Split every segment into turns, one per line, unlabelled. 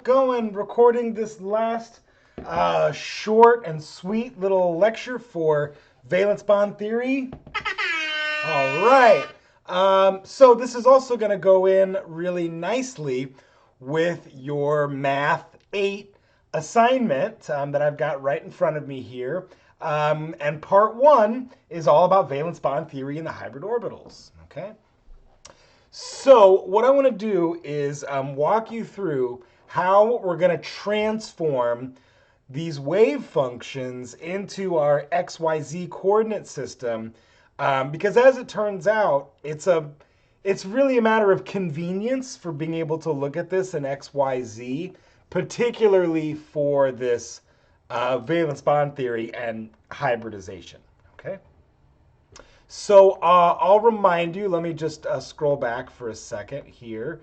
going? Recording this last short and sweet little lecture for valence bond theory. All right. So this is also going to go in really nicely with your Math 8 assignment that I've got right in front of me here. And part 1 is all about valence bond theory and the hybrid orbitals. Okay. So what I want to do is walk you through how we're going to transform these wave functions into our XYZ coordinate system, because as it turns out, it's really a matter of convenience for being able to look at this in XYZ, particularly for this valence bond theory and hybridization. Okay. So I'll remind you, let me just scroll back for a second here.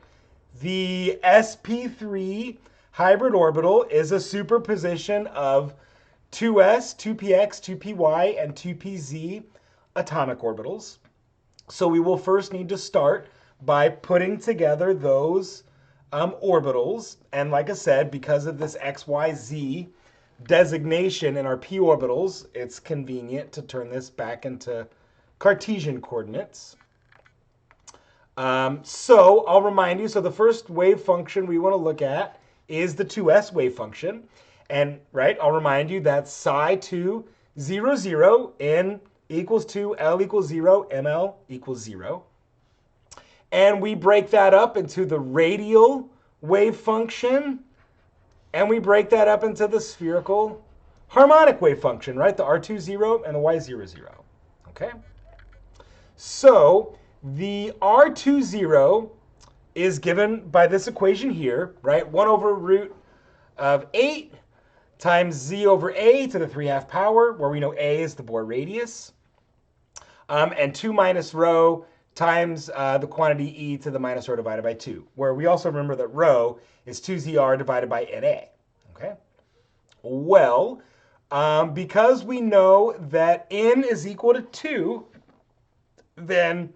The sp3 hybrid orbital is a superposition of 2s, 2px, 2py, and 2pz atomic orbitals. So we will first need to start by putting together those orbitals. And like I said, because of this xyz designation in our p orbitals, it's convenient to turn this back into Cartesian coordinates. So I'll remind you, so the first wave function we want to look at is the 2s wave function. And I'll remind you that psi2, 0, 0, n equals 2, l equals 0, ml equals 0. And we break that up into the radial wave function, and we break that up into the spherical harmonic wave function, right? The r2, 0, and the y0, 0. Okay? So the R20 is given by this equation here, right? 1 over root of 8 times z over a to the 3/2 power, where we know a is the Bohr radius, and 2 minus rho times the quantity e to the minus rho divided by 2, where we also remember that rho is 2zr divided by Na. Okay? Well, because we know that n is equal to 2, then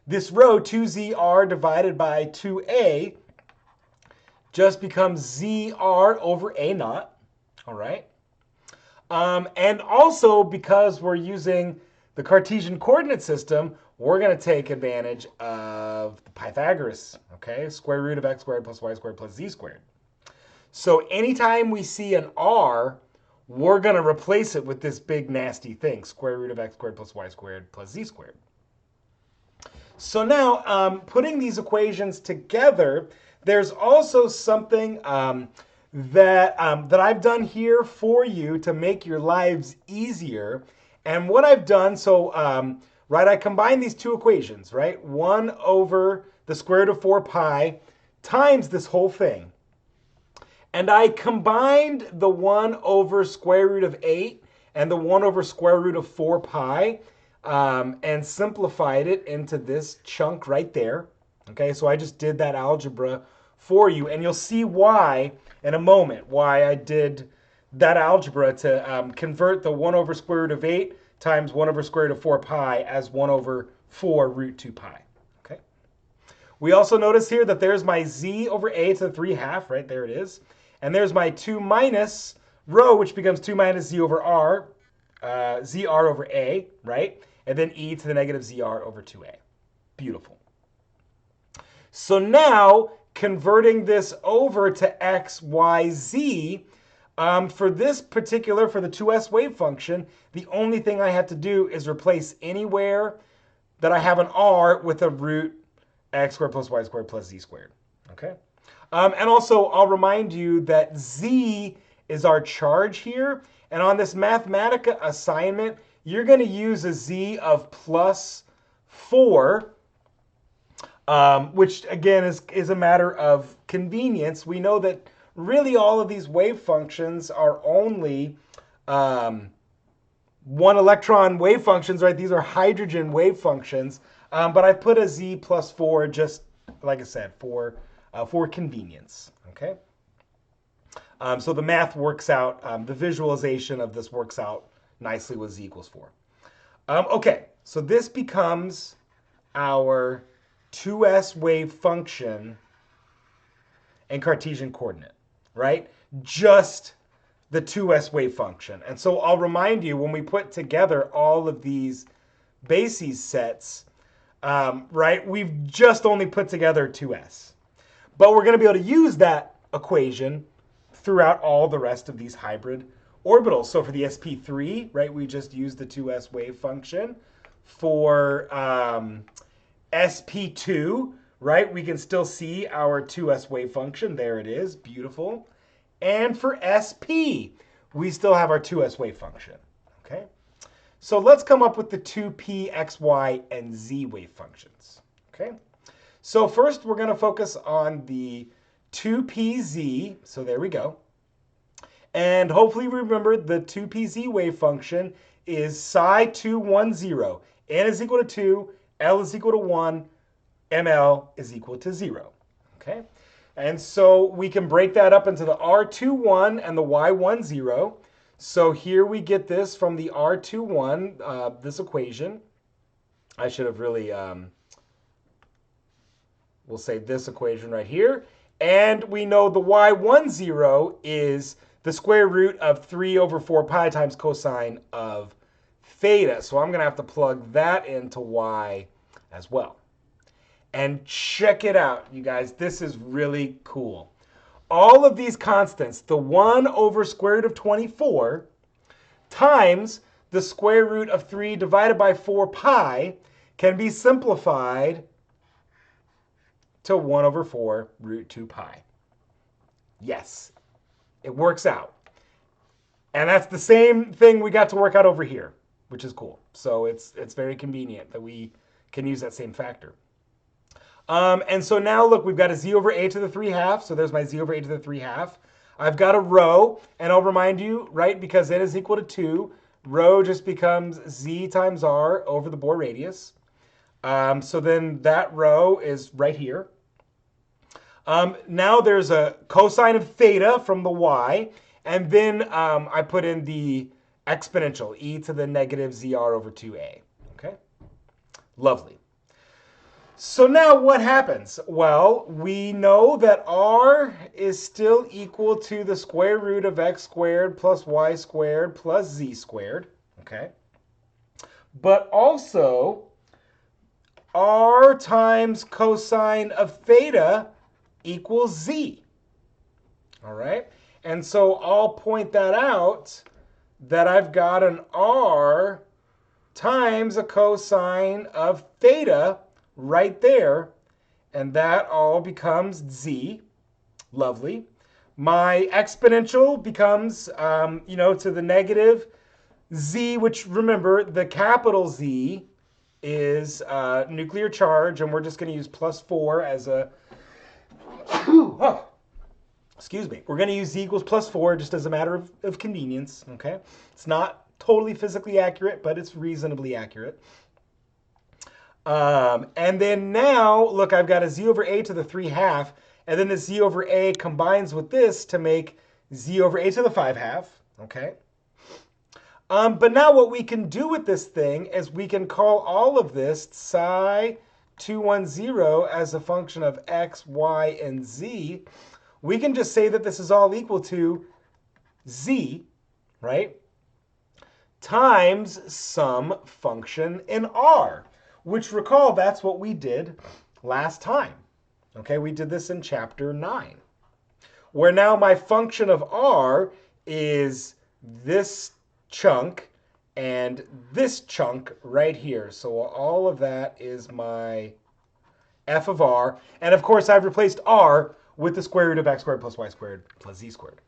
this rho, 2zr divided by 2a, just becomes zr over a naught, all right? And also, because we're using the Cartesian coordinate system, we're going to take advantage of the Pythagoras, okay? Square root of x squared plus y squared plus z squared. So anytime we see an r, we're going to replace it with this big nasty thing, square root of x squared plus y squared plus z squared. So now, putting these equations together, there's also something that I've done here for you to make your lives easier. And what I've done, so I combined these two equations, right? 1 over the square root of 4 pi times this whole thing. And I combined the 1 over square root of 8 and the 1 over square root of 4 pi and simplified it into this chunk right there. Okay, so I just did that algebra for you, and you'll see why in a moment, why I did that algebra to convert the 1 over square root of 8 times 1 over square root of 4 pi as 1 over 4 root 2 pi. Okay. We also notice here that there's my z over a to the 3/2, right? There it is. And there's my 2 minus rho, which becomes 2 minus z over r, zr over a, right? And then e to the negative zr over 2a. Beautiful. So now, converting this over to x, y, z, for this particular, for the 2s wave function, the only thing I have to do is replace anywhere that I have an r with a root x squared plus y squared plus z squared. Okay? And also, I'll remind you that z is our charge here. And on this Mathematica assignment, you're going to use a z of plus 4, which, again, is a matter of convenience. We know that really all of these wave functions are only 1 electron wave functions, right? These are hydrogen wave functions. But I put a z plus 4 just, like I said, for convenience, okay? So the math works out, the visualization of this works out nicely with z equals 4. Okay, so this becomes our 2s wave function and Cartesian coordinate, right? Just the 2s wave function. And so I'll remind you, when we put together all of these bases sets, right, we've just only put together 2s. But we're going to be able to use that equation throughout all the rest of these hybrid orbitals. So for the sp3, right, we just use the 2s wave function. For sp2, right, we can still see our 2s wave function. There it is, beautiful. And for sp, we still have our 2s wave function, okay? So let's come up with the 2p, x, y, and z wave functions, okay? So first, we're going to focus on the 2pz. So there we go. And hopefully remember the 2pz wave function is psi210. N is equal to 2, L is equal to 1, ML is equal to 0. Okay? And so we can break that up into the R21 and the Y10. So here we get this from the R21, this equation. I should have really, we'll say this equation right here. And we know the Y10 is the square root of 3 over 4 pi times cosine of theta. So I'm going to have to plug that into y as well. And check it out, you guys. This is really cool. All of these constants, the 1 over square root of 24 times the square root of 3 divided by 4 pi, can be simplified to 1 over 4 root 2 pi. Yes, it works out. And that's the same thing we got to work out over here, which is cool. So it's very convenient that we can use that same factor. And so now look, we've got a z over a to the 3/2. So there's my z over a to the 3/2. I've got a rho, and I'll remind you, right, because n is equal to 2, rho just becomes z times r over the Bohr radius. So then that rho is right here. Now there's a cosine of theta from the y, and then I put in the exponential, e to the negative zr over 2a. Okay, lovely. So now what happens? Well, we know that r is still equal to the square root of x squared plus y squared plus z squared. Okay, but also r times cosine of theta equals z. All right, and so I'll point that out, that I've got an r times a cosine of theta right there, and that all becomes z. Lovely. My exponential becomes, to the negative z, which remember, the capital Z is nuclear charge, and we're just going to use +4 as a, excuse me, we're going to use z equals +4 just as a matter of convenience, okay? It's not totally physically accurate, but it's reasonably accurate. And then now, look, I've got a z over a to the 3/2, and then the z over a combines with this to make z over a to the 5/2, okay? But now what we can do with this thing is we can call all of this psi210 as a function of x, y, and z. We can just say that this is all equal to z, right, times some function in r, which, recall, that's what we did last time. Okay, we did this in chapter 9, where now my function of r is this chunk and this chunk right here. So all of that is my f of r. And of course, I've replaced r with the square root of x squared plus y squared plus z squared.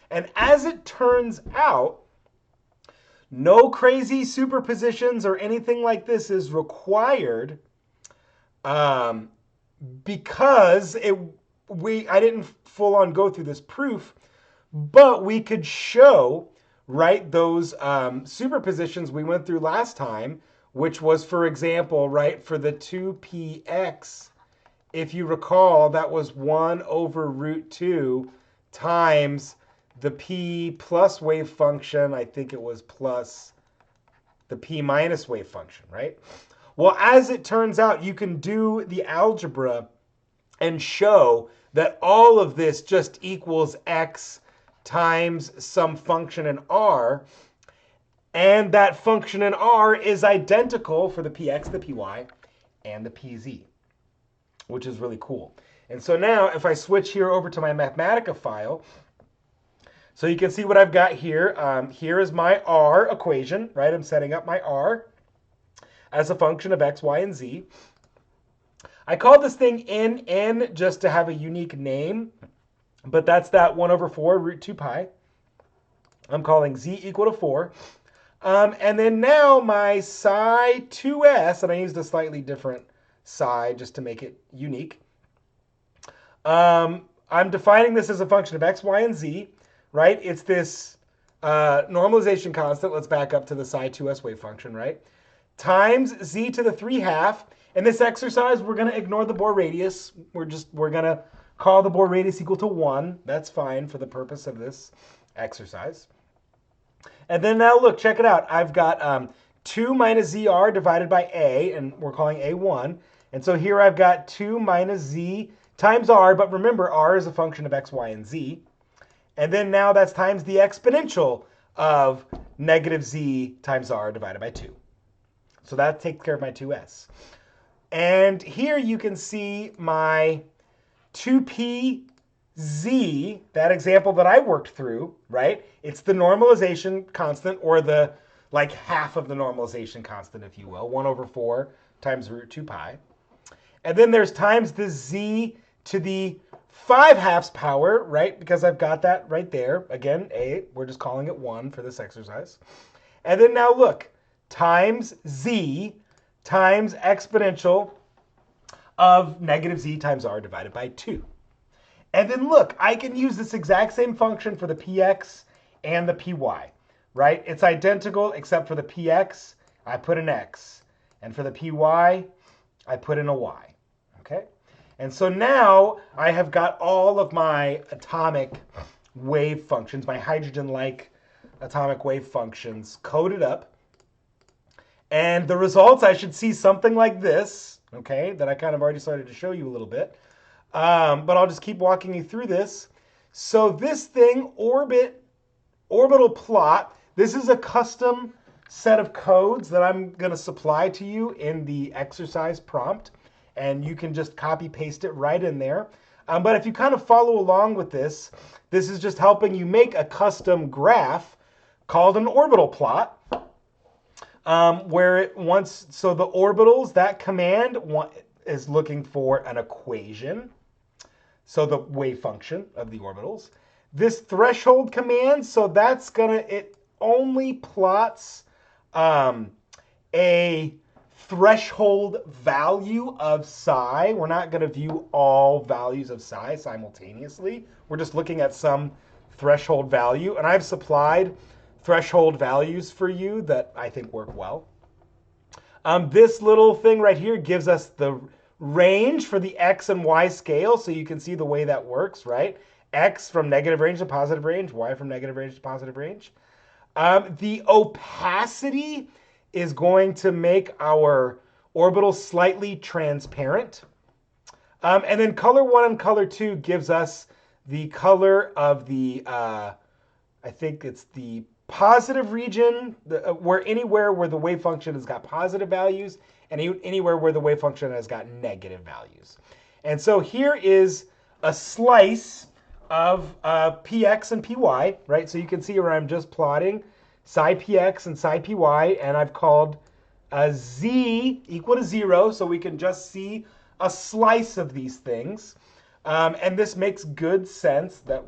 And as it turns out, no crazy superpositions or anything like this is required, because I didn't full on go through this proof, but we could show, right, those superpositions we went through last time, which was, for example, right, for the 2px, if you recall, that was 1 over root 2 times the p plus wave function, I think it was plus the p minus wave function, right? Well, as it turns out, you can do the algebra and show that all of this just equals x times some function in R, and that function in R is identical for the px, the py, and the pz, which is really cool. And so now if I switch here over to my Mathematica file, so you can see what I've got here. Here is my R equation, right? I'm setting up my R as a function of x, y, and z. I called this thing n just to have a unique name, but that's that 1 over 4 root 2 pi. I'm calling z equal to 4. And then now my psi 2s, and I used a slightly different psi just to make it unique. I'm defining this as a function of x, y, and z, right? It's this normalization constant. Let's back up to the psi 2s wave function, right? Times z to the 3/2. In this exercise, we're going to ignore the Bohr radius. We're going to call the Bohr radius equal to 1. That's fine for the purpose of this exercise. And then now look, check it out. I've got 2 minus zr divided by a, and we're calling a 1. And so here I've got 2 minus z times r, but remember, r is a function of x, y, and z. And then now that's times the exponential of negative z times r divided by 2. So that takes care of my 2s. And here you can see my 2pz, that example that I worked through, right? It's the normalization constant, or the like half of the normalization constant, if you will, 1 over 4 times root 2 pi. And then there's times the z to the 5/2 power, right? Because I've got that right there. Again, a, we're just calling it 1 for this exercise. And then now look, times z times exponential of negative z times r divided by 2. And then look, I can use this exact same function for the px and the py, right? It's identical except for the px, I put an x. And for the py, I put in a y, okay? And so now I have got all of my atomic wave functions, my hydrogen-like atomic wave functions coded up. And the results, I should see something like this, okay, that I kind of already started to show you a little bit. But I'll just keep walking you through this. So this thing, Orbital Plot, this is a custom set of codes that I'm going to supply to you in the exercise prompt. And you can just copy paste it right in there. But if you kind of follow along with this, this is just helping you make a custom graph called an orbital plot. Where it wants, so the orbitals, that command is looking for an equation. So the wave function of the orbitals. This threshold command, so that's it only plots a threshold value of psi. We're not going to view all values of psi simultaneously. We're just looking at some threshold value. And I've supplied threshold values for you that I think work well. This little thing right here gives us the range for the x and y scale, so you can see the way that works, right? X from negative range to positive range, y from negative range to positive range. The opacity is going to make our orbital slightly transparent. And then color 1 and color 2 gives us the color of the, I think it's the positive region, anywhere where the wave function has got positive values, and anywhere where the wave function has got negative values. And so here is a slice of px and py, right? So you can see where I'm just plotting psi px and psi py, and I've called z equal to 0, so we can just see a slice of these things. And this makes good sense that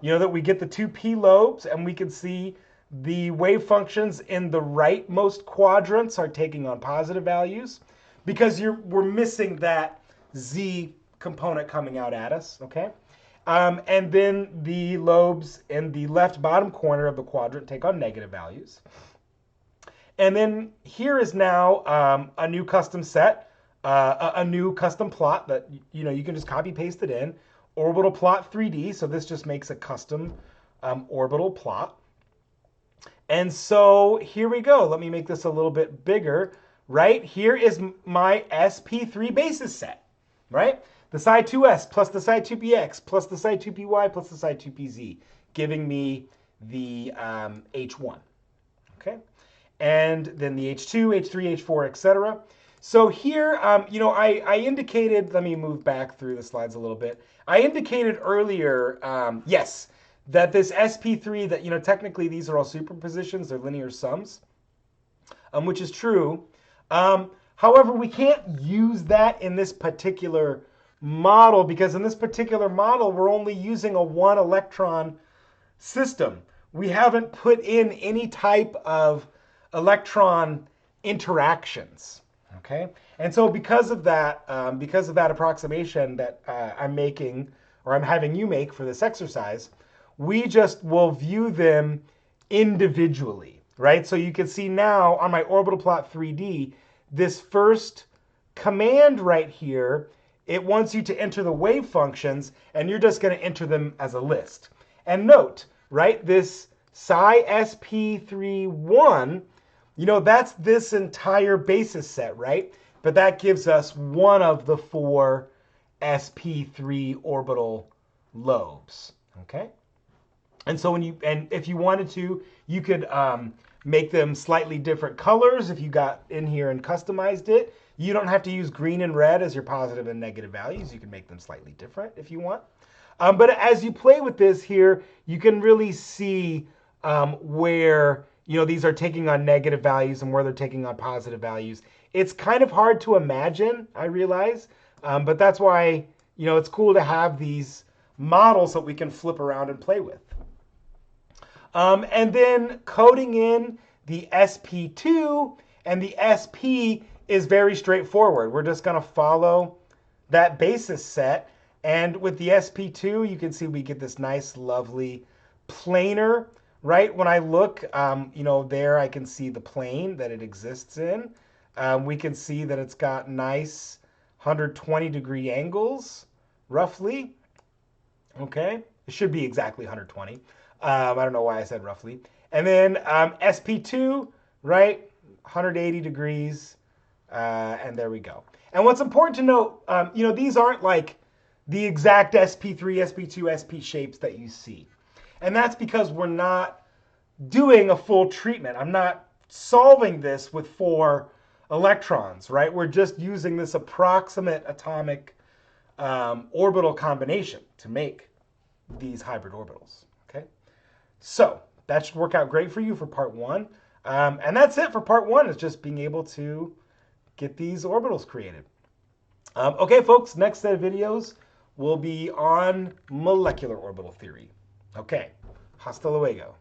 that we get the 2p lobes, and we can see the wave functions in the rightmost quadrants are taking on positive values because we're missing that z component coming out at us, okay? And then the lobes in the left bottom corner of the quadrant take on negative values. And then here is now a new custom set, a new custom plot that you can just copy paste it in. Orbital plot 3D, so this just makes a custom orbital plot. And so here we go. Let me make this a little bit bigger, right? Here is my SP3 basis set, right? the psi 2s plus the psi 2px plus the psi 2py plus the psi 2pz, giving me the H1. Okay, and then the H2, H3, H4, etc. So here, I indicated, let me move back through the slides a little bit. I indicated earlier, yes, that this sp3, that, technically these are all superpositions, they're linear sums, which is true. However, we can't use that in this particular model because in this particular model, we're only using a one electron system. We haven't put in any type of electron interactions, okay? And so because of that approximation that I'm making, or I'm having you make for this exercise, we just will view them individually, right? So you can see now on my orbital plot 3D, this first command right here, it wants you to enter the wave functions, and you're just going to enter them as a list. And note, right, this psi sp31, that's this entire basis set, right? But that gives us one of the four sp3 orbital lobes, okay? And so if you wanted to, you could make them slightly different colors if you got in here and customized it. You don't have to use green and red as your positive and negative values. You can make them slightly different if you want. But as you play with this here, you can really see where these are taking on negative values and where they're taking on positive values. It's kind of hard to imagine, I realize, but that's why it's cool to have these models that we can flip around and play with. And then coding in the sp2 and the sp is very straightforward. We're just going to follow that basis set. And with the sp2, you can see we get this nice, lovely planar, right? When I look, there I can see the plane that it exists in. We can see that it's got nice 120-degree angles, roughly. Okay, it should be exactly 120. I don't know why I said roughly. And then sp2, right, 180 degrees, and there we go. And what's important to note, these aren't like the exact sp3, sp2, sp shapes that you see. And that's because we're not doing a full treatment. I'm not solving this with 4 electrons, right? We're just using this approximate atomic orbital combination to make these hybrid orbitals, okay? So that should work out great for you for part 1. And that's it for part 1, is just being able to get these orbitals created. Okay, folks, next set of videos will be on molecular orbital theory. Okay, hasta luego.